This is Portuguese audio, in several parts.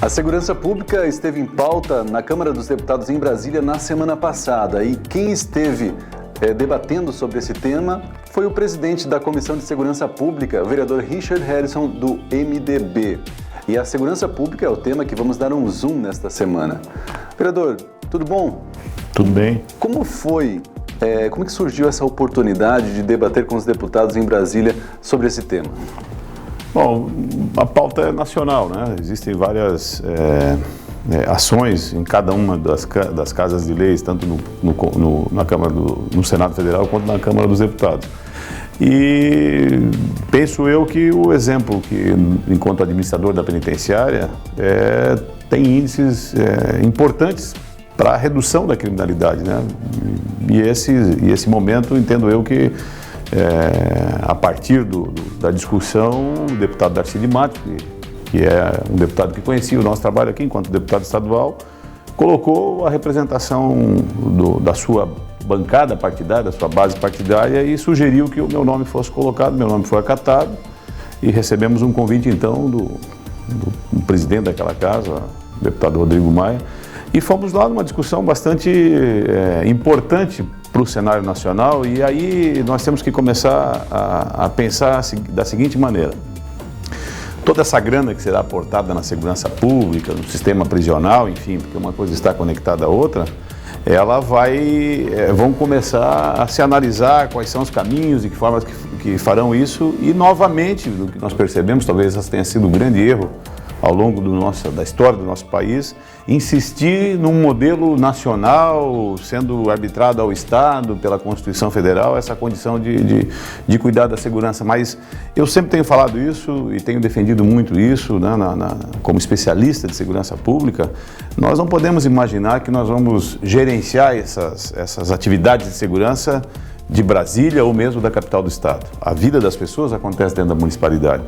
A segurança pública esteve em pauta na Câmara dos Deputados em Brasília na semana passada e quem esteve debatendo sobre esse tema foi o presidente da Comissão de Segurança Pública, o vereador Richard Harrison, do MDB. E a segurança pública é o tema que vamos dar um zoom nesta semana. Vereador, tudo bom? Tudo bem. Como que surgiu essa oportunidade de debater com os deputados em Brasília sobre esse tema? Bom, a pauta é nacional, né? Existem várias ações em cada uma das casas de leis, tanto na Câmara no Senado Federal quanto na Câmara dos Deputados. E penso eu que o exemplo que, enquanto administrador da penitenciária, tem índices importantes para a redução da criminalidade, né? E esse momento, entendo eu que a partir da discussão, o deputado Darcy de Matos, que é um deputado que conhecia o nosso trabalho aqui enquanto deputado estadual, colocou a representação da sua bancada partidária, da sua base partidária, e sugeriu que o meu nome fosse colocado. Meu nome foi acatado e recebemos um convite então do presidente daquela casa, o deputado Rodrigo Maia, e fomos lá numa discussão bastante importante para o cenário nacional. E aí nós temos que começar a pensar da seguinte maneira: toda essa grana que será aportada na segurança pública, no sistema prisional, enfim, porque uma coisa está conectada à outra, vão começar a se analisar quais são os caminhos e que formas que farão isso. E novamente, do que nós percebemos, talvez esse tenha sido um grande erro ao longo da história do nosso país, insistir num modelo nacional, sendo arbitrado ao Estado, pela Constituição Federal, essa condição de cuidar da segurança. Mas eu sempre tenho falado isso e tenho defendido muito isso, né, como especialista de segurança pública. Nós não podemos imaginar que nós vamos gerenciar essas atividades de segurança de Brasília ou mesmo da capital do estado. A vida das pessoas acontece dentro da municipalidade.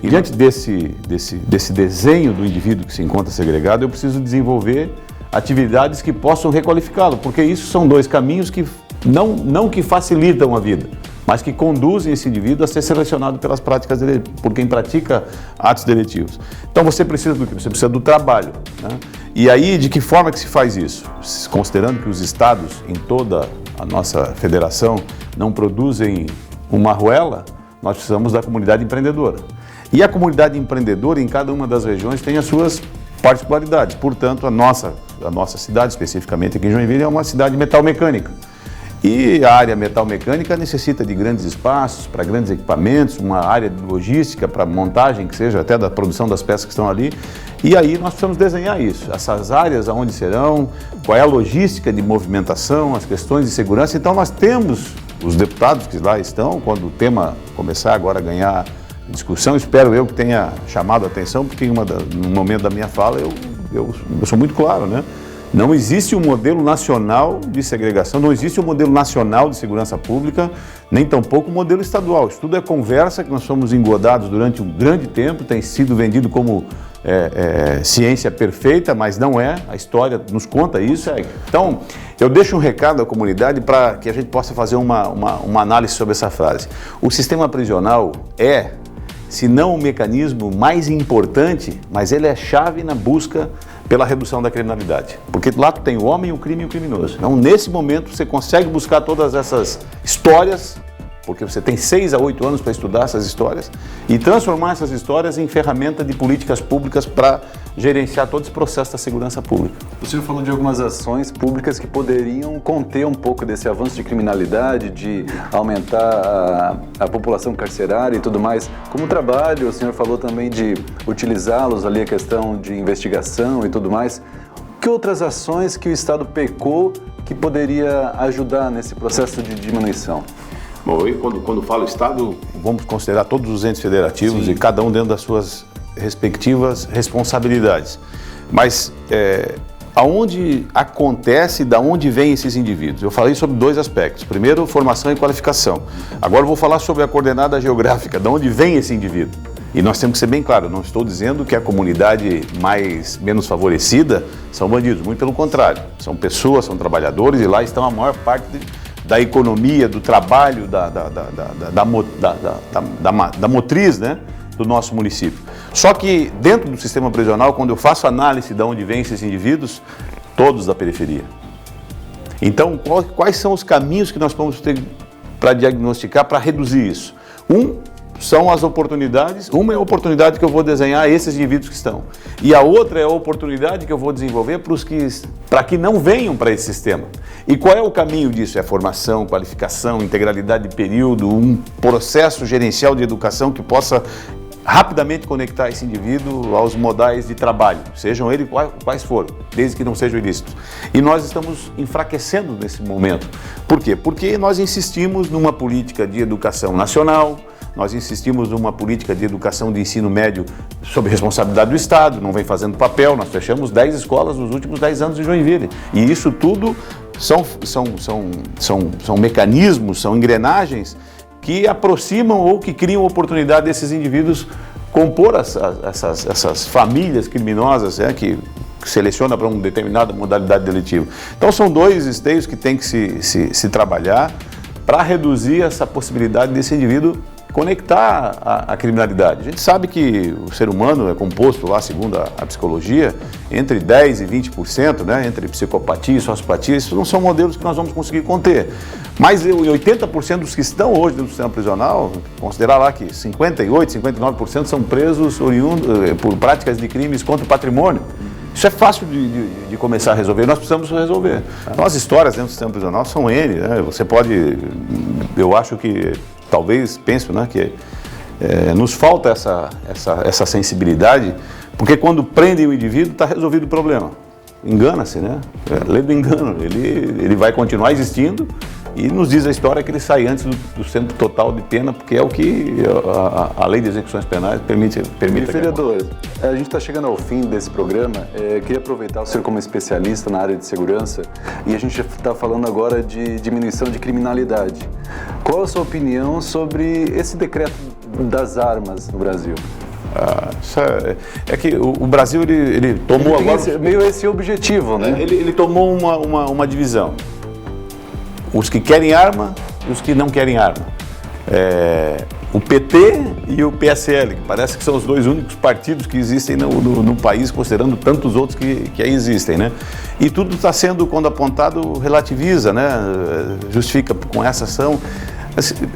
E diante desse desenho do indivíduo que se encontra segregado, eu preciso desenvolver atividades que possam requalificá-lo, porque isso são dois caminhos que não que facilitam a vida, mas que conduzem esse indivíduo a ser selecionado pelas práticas por quem pratica atos deletivos. Então você precisa do quê? Você precisa do trabalho, né? E aí, de que forma que se faz isso? Considerando que os estados em toda a nossa federação não produzem uma arruela, nós precisamos da comunidade empreendedora. E a comunidade empreendedora em cada uma das regiões tem as suas particularidades. Portanto, a nossa cidade, especificamente aqui em Joinville, é uma cidade metalmecânica. E a área metalmecânica necessita de grandes espaços para grandes equipamentos, uma área de logística para montagem, que seja até da produção das peças que estão ali. E aí nós precisamos desenhar isso, essas áreas aonde serão, qual é a logística de movimentação, as questões de segurança. Então nós temos os deputados que lá estão, quando o tema começar agora a ganhar discussão, espero eu que tenha chamado a atenção, porque no momento da minha fala eu sou muito claro, né? Não existe um modelo nacional de segregação, não existe um modelo nacional de segurança pública, nem tampouco um modelo estadual. Isso tudo é conversa que nós fomos engodados durante um grande tempo, tem sido vendido como ciência perfeita, mas não é. A história nos conta isso. Então, eu deixo um recado à comunidade para que a gente possa fazer uma análise sobre essa frase. O sistema prisional se não o mecanismo mais importante, mas ele é chave na busca pela redução da criminalidade. Porque lá tu tem o homem, o crime e o criminoso. Então, nesse momento, você consegue buscar todas essas histórias, porque você tem 6 a 8 anos para estudar essas histórias e transformar essas histórias em ferramenta de políticas públicas para gerenciar todo esse processo da segurança pública. O senhor falou de algumas ações públicas que poderiam conter um pouco desse avanço de criminalidade, de aumentar a população carcerária e tudo mais. Como trabalho, o senhor falou também de utilizá-los ali, a questão de investigação e tudo mais. Que outras ações que o Estado pecou que poderia ajudar nesse processo de diminuição? Bom, eu quando falo Estado, vamos considerar todos os entes federativos. Sim. E cada um dentro das suas respectivas responsabilidades. Mas aonde acontece, da onde vêm esses indivíduos? Eu falei sobre 2 aspectos. Primeiro, formação e qualificação. Agora eu vou falar sobre a coordenada geográfica, de onde vem esse indivíduo. E nós temos que ser bem claros, não estou dizendo que a comunidade menos favorecida são bandidos, muito pelo contrário. São pessoas, são trabalhadores e lá estão a maior parte da economia, do trabalho, da motriz, né, do nosso município. Só que dentro do sistema prisional, quando eu faço análise de onde vêm esses indivíduos, todos da periferia. Então, quais são os caminhos que nós vamos ter para diagnosticar, para reduzir isso? São as oportunidades. Uma é a oportunidade que eu vou desenhar esses indivíduos que estão. E a outra é a oportunidade que eu vou desenvolver para que não venham para esse sistema. E qual é o caminho disso? É formação, qualificação, integralidade de período, um processo gerencial de educação que possa rapidamente conectar esse indivíduo aos modais de trabalho, sejam eles quais forem, desde que não sejam ilícitos. E nós estamos enfraquecendo nesse momento. Por quê? Porque nós insistimos numa política de educação nacional, nós insistimos numa política de educação de ensino médio sob responsabilidade do Estado, não vem fazendo papel, nós fechamos 10 escolas nos últimos 10 anos em Joinville. E isso tudo são mecanismos, são engrenagens que aproximam ou que criam oportunidade desses indivíduos compor essas famílias criminosas, que seleciona para uma determinada modalidade delitiva. Então são dois esteios que tem que se trabalhar para reduzir essa possibilidade desse indivíduo conectar a criminalidade. A gente sabe que o ser humano é composto, lá segundo a psicologia, entre 10% e 20%, né, entre psicopatia e sociopatia. Isso não são modelos que nós vamos conseguir conter. Mas 80% dos que estão hoje no sistema prisional, considerar lá que 58%, 59% são presos por práticas de crimes contra o patrimônio. Isso é fácil de começar a resolver, nós precisamos resolver. Então as histórias dentro do sistema prisional são N, né? Você pode, eu acho que, talvez, penso, né, que nos falta essa sensibilidade, porque quando prendem o indivíduo, está resolvido o problema. Engana-se, né? Lei do engano, ele vai continuar existindo e nos diz a história que ele sai antes do centro total de pena, porque é o que a lei de execuções penais permite. E, vereador, a gente está chegando ao fim desse programa. Queria aproveitar o senhor como especialista na área de segurança e a gente está falando agora de diminuição de criminalidade. Qual a sua opinião sobre esse decreto das armas no Brasil? É que o Brasil ele tomou agora meio esse objetivo, né? Ele tomou uma divisão. Os que querem arma e os que não querem arma. O PT e o PSL, que parece que são os dois únicos partidos que existem no país, considerando tantos outros que aí existem, né? E tudo está sendo, quando apontado, relativiza, né? Justifica com essa ação.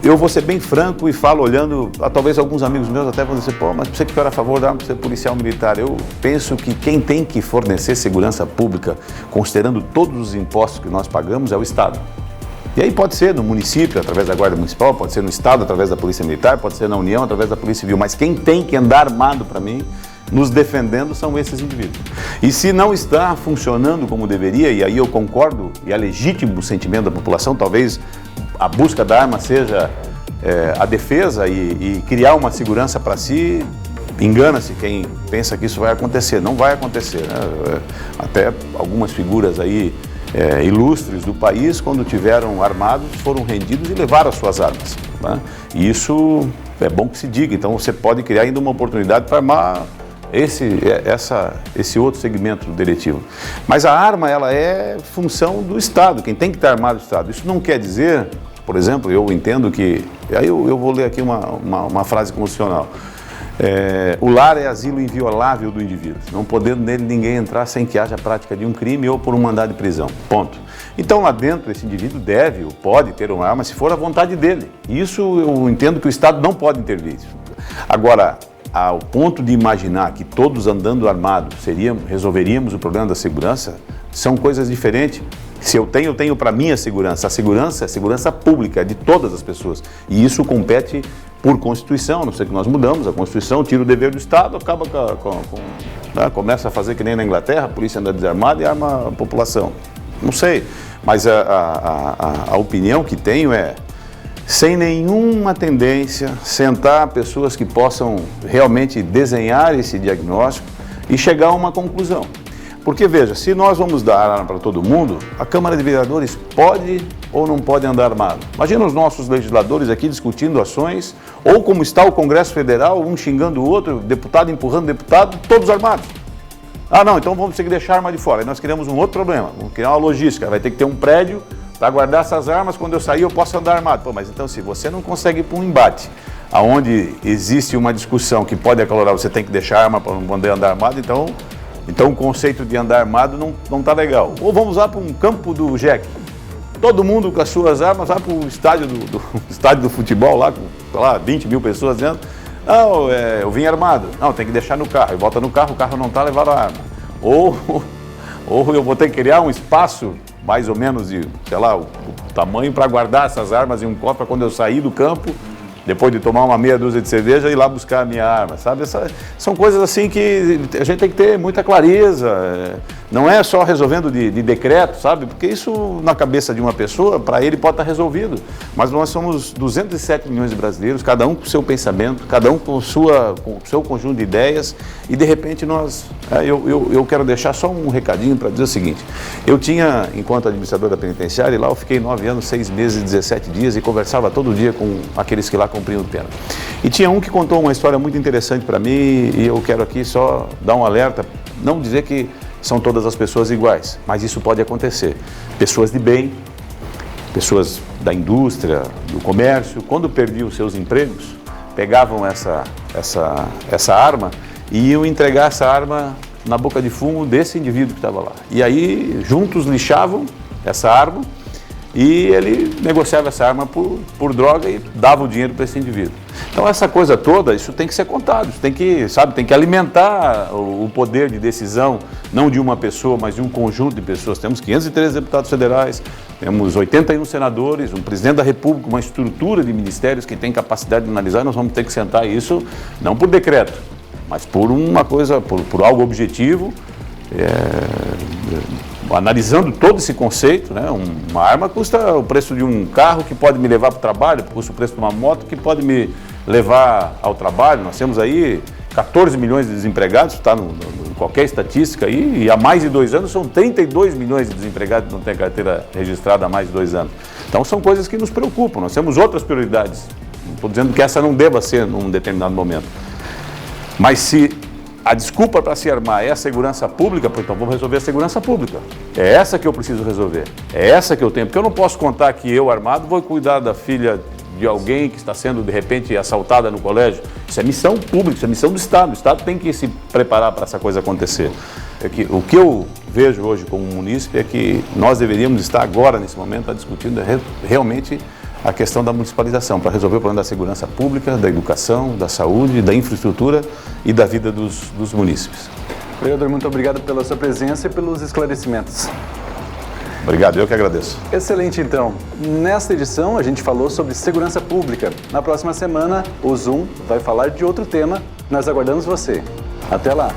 Eu vou ser bem franco e falo olhando, talvez alguns amigos meus até vão dizer, pô, mas você que era a favor da arma para ser policial militar. Eu penso que quem tem que fornecer segurança pública, considerando todos os impostos que nós pagamos, é o Estado. E aí pode ser no município, através da Guarda Municipal, pode ser no Estado, através da Polícia Militar, pode ser na União, através da Polícia Civil. Mas quem tem que andar armado para mim, nos defendendo, são esses indivíduos. E se não está funcionando como deveria, e aí eu concordo, e é legítimo o sentimento da população, talvez a busca da arma seja a defesa e criar uma segurança para si, engana-se quem pensa que isso vai acontecer. Não vai acontecer, né? Até algumas figuras aí ilustres do país, quando tiveram armados, foram rendidos e levaram as suas armas, né? E isso é bom que se diga. Então você pode criar ainda uma oportunidade para armar esse outro segmento deletivo. Mas a arma, ela é função do Estado, quem tem que estar armado é o Estado. Isso não quer dizer, por exemplo, eu entendo que, aí eu vou ler aqui uma frase constitucional, o lar é asilo inviolável do indivíduo, não podendo nele ninguém entrar sem que haja prática de um crime ou por um mandado de prisão, ponto. Então lá dentro esse indivíduo deve ou pode ter uma arma se for a vontade dele. Isso eu entendo que o Estado não pode intervir. Agora, ao ponto de imaginar que todos andando armados resolveríamos o problema da segurança, são coisas diferentes. Se eu tenho para mim a segurança. A segurança é segurança pública, de todas as pessoas. E isso compete por Constituição, não sei que nós mudamos a Constituição, tira o dever do Estado, acaba né, começa a fazer que nem na Inglaterra, a polícia anda desarmada e arma a população. Não sei, mas a opinião que tenho é, sem nenhuma tendência, sentar pessoas que possam realmente desenhar esse diagnóstico e chegar a uma conclusão. Porque, veja, se nós vamos dar arma para todo mundo, a Câmara de Vereadores pode ou não pode andar armado? Imagina os nossos legisladores aqui discutindo ações, ou como está o Congresso Federal, um xingando o outro, deputado empurrando deputado, todos armados. Ah, não, então vamos ter que deixar a arma de fora. Aí nós criamos um outro problema, vamos criar uma logística, vai ter que ter um prédio para guardar essas armas, quando eu sair eu posso andar armado. Pô, mas então se você não consegue ir para um embate, aonde existe uma discussão que pode acalorar, você tem que deixar a arma para não poder andar armado, então o conceito de andar armado não está legal. Ou vamos lá para um campo do JEC. Todo mundo com as suas armas vai para o estádio estádio do futebol lá, com, sei lá, 20 mil pessoas dentro. Não, eu vim armado. Não, tem que deixar no carro. E volta no carro, o carro não está, levaram a arma. Ou eu vou ter que criar um espaço, mais ou menos de, sei lá, o tamanho para guardar essas armas em um cofre para quando eu sair do campo, depois de tomar uma meia dúzia de cerveja, ir lá buscar a minha arma, sabe? São coisas assim que a gente tem que ter muita clareza. Não é só resolvendo de decreto, sabe? Porque isso, na cabeça de uma pessoa, para ele pode estar resolvido. Mas nós somos 207 milhões de brasileiros, cada um com o seu pensamento, cada um com o seu conjunto de ideias. E, de repente, eu quero deixar só um recadinho para dizer o seguinte. Eu tinha, enquanto administrador da penitenciária, lá eu fiquei 9 anos, 6 meses e 17 dias e conversava todo dia com aqueles que lá cumpriam pena. E tinha um que contou uma história muito interessante para mim e eu quero aqui só dar um alerta, não dizer que são todas as pessoas iguais, mas isso pode acontecer. Pessoas de bem, pessoas da indústria, do comércio, quando perdiam seus empregos, pegavam essa arma e iam entregar essa arma na boca de fumo desse indivíduo que estava lá. E aí, juntos, lixavam essa arma e ele negociava essa arma por droga e dava o dinheiro para esse indivíduo. Então essa coisa toda, isso tem que ser contado, isso tem que alimentar o poder de decisão, não de uma pessoa, mas de um conjunto de pessoas. Temos 513 deputados federais, temos 81 senadores, um presidente da República, uma estrutura de ministérios que tem capacidade de analisar, nós vamos ter que sentar isso, não por decreto, mas por uma coisa, por algo objetivo, analisando todo esse conceito, né? Uma arma custa o preço de um carro que pode me levar para o trabalho, custa o preço de uma moto que pode me levar ao trabalho. Nós temos aí 14 milhões de desempregados, está em qualquer estatística aí, e há mais de 2 anos são 32 milhões de desempregados que não têm carteira registrada há mais de 2 anos. Então são coisas que nos preocupam, nós temos outras prioridades. Não estou dizendo que essa não deva ser num determinado momento. Mas se a desculpa para se armar é a segurança pública, então vamos resolver a segurança pública. É essa que eu preciso resolver, é essa que eu tenho. Porque eu não posso contar que eu, armado, vou cuidar da filha de alguém que está sendo, de repente, assaltada no colégio. Isso é missão pública, isso é missão do Estado. O Estado tem que se preparar para essa coisa acontecer. O que eu vejo hoje como munícipe é que nós deveríamos estar agora, nesse momento, discutindo realmente a questão da municipalização, para resolver o problema da segurança pública, da educação, da saúde, da infraestrutura e da vida dos munícipes. Vereador, muito obrigado pela sua presença e pelos esclarecimentos. Obrigado, eu que agradeço. Excelente, então. Nesta edição, a gente falou sobre segurança pública. Na próxima semana, o Zoom vai falar de outro tema. Nós aguardamos você. Até lá!